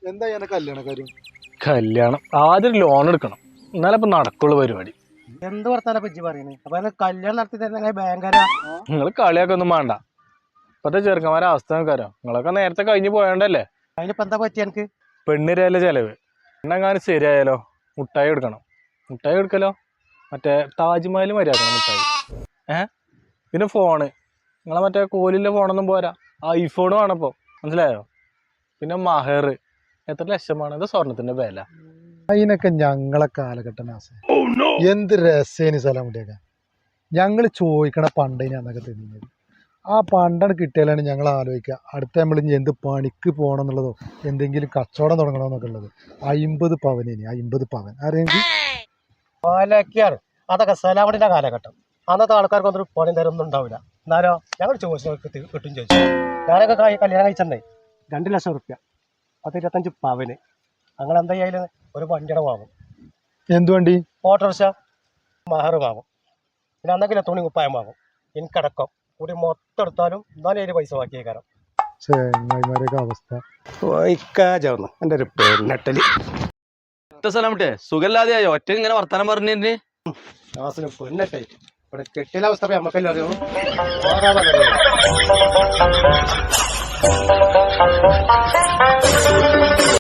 എന്താ ഞാൻ കല്യാണ കാര്യം? കല്യാണം ആദ്യം ലോൺ എടുക്കണം, എന്നാലേ ഇപ്പൊ നടക്കുള്ളൂ പരിപാടി. എന്ത് വർത്താനം പറ്റി പറയുന്നത്? അപ്പൊ കല്യാണം നടത്തി തരുന്ന ബാങ്കരാ? നിങ്ങൾ കളിയൊക്കെ ഒന്നും വേണ്ട. ഇപ്പത്തെ ചെറുക്കന്മാരെ അവസ്ഥ നോക്കാരോ, നിങ്ങളൊക്കെ നേരത്തെ കഴിഞ്ഞ് പോയോണ്ടല്ലേ. അതിനിപ്പോ എന്താ പറ്റി എനിക്ക്? പെണ്ണിരയല്ലേ ചെലവ്. പെണ്ണെങ്ങാനും ശരിയായാലോ മുട്ടായി എടുക്കണം. മുട്ടായി എടുക്കലോ മറ്റേ താജ്മഹൽ മര്യാദക്കണം മുട്ടായി. പിന്നെ ഫോണ്, നിങ്ങളെ മറ്റേ കോലിലെ ഫോണൊന്നും പോരാ, ഐഫോൺ വേണപ്പോ, മനസ്സിലായോ? പിന്നെ മഹർ എത്ര ലക്ഷമാണ്? ഇത് സ്വർണത്തിന്റെ വില. അതിനൊക്കെ ഞങ്ങളെ കാലഘട്ടം എന്ത് രസേനി സലാമുട്ടിയൊക്കെ. ഞങ്ങൾ ചോദിക്കണ പണ്ടേനി അന്നൊക്കെ തിന്നുന്നത്. ആ പണ്ടാണ് കിട്ടിയാലാണ് ഞങ്ങൾ ആലോചിക്കുക അടുത്ത നമ്മൾ ഇനി എന്ത് പണിക്ക് പോകണം എന്നുള്ളതോ എന്തെങ്കിലും കച്ചവടം തുടങ്ങണമെന്നൊക്കെ ഉള്ളത്. 50 പവനേനി, 50 പവൻ ആരെങ്കിൽ പാലക്കാണ്. അതൊക്കെ സലാമടിന്റെ കാലഘട്ടം. അന്നത്തെ ആൾക്കാർക്ക് ഒന്നും പണി തരൊന്നും ഉണ്ടാവില്ല. എന്നാലോ ഞങ്ങൾ ചോദിച്ചു കിട്ടും ചോദിച്ചു. ഞാനൊക്കെ കല്യാണം കഴിച്ചേ 2 ലക്ഷം റുപ്യ, 25 പവന്. അങ്ങനെ എന്തായാലും ഒരു വണ്ടിയുടെ വാങ്ങും. എന്ത് വണ്ടി? ഓട്ടോറിക്ഷ. മഹർ വാങ്ങും. പിന്നെ അന്നെങ്കിലും തുണി കുപ്പായം വാങ്ങും. എനിക്കടക്കം കൂടി മൊത്തം എടുത്താലും എന്നാലും പൈസ ബാക്കിയേക്കാരം. ചെങ്ങായിമാരൊക്കെ അവസ്ഥ എന്റെ ഒരു പെണ്ണട്ടല്. സ്ഥലമിട്ടെ സുഖമില്ലാതെയായോ ഒറ്റ ഇങ്ങനെ വർത്താനം പറഞ്ഞിട്ട്? പെണ്ണട്ടായിട്ട് ഇവിടെ കെട്ടിയ അവസ്ഥ നമുക്കല്ലേ അറിയാം.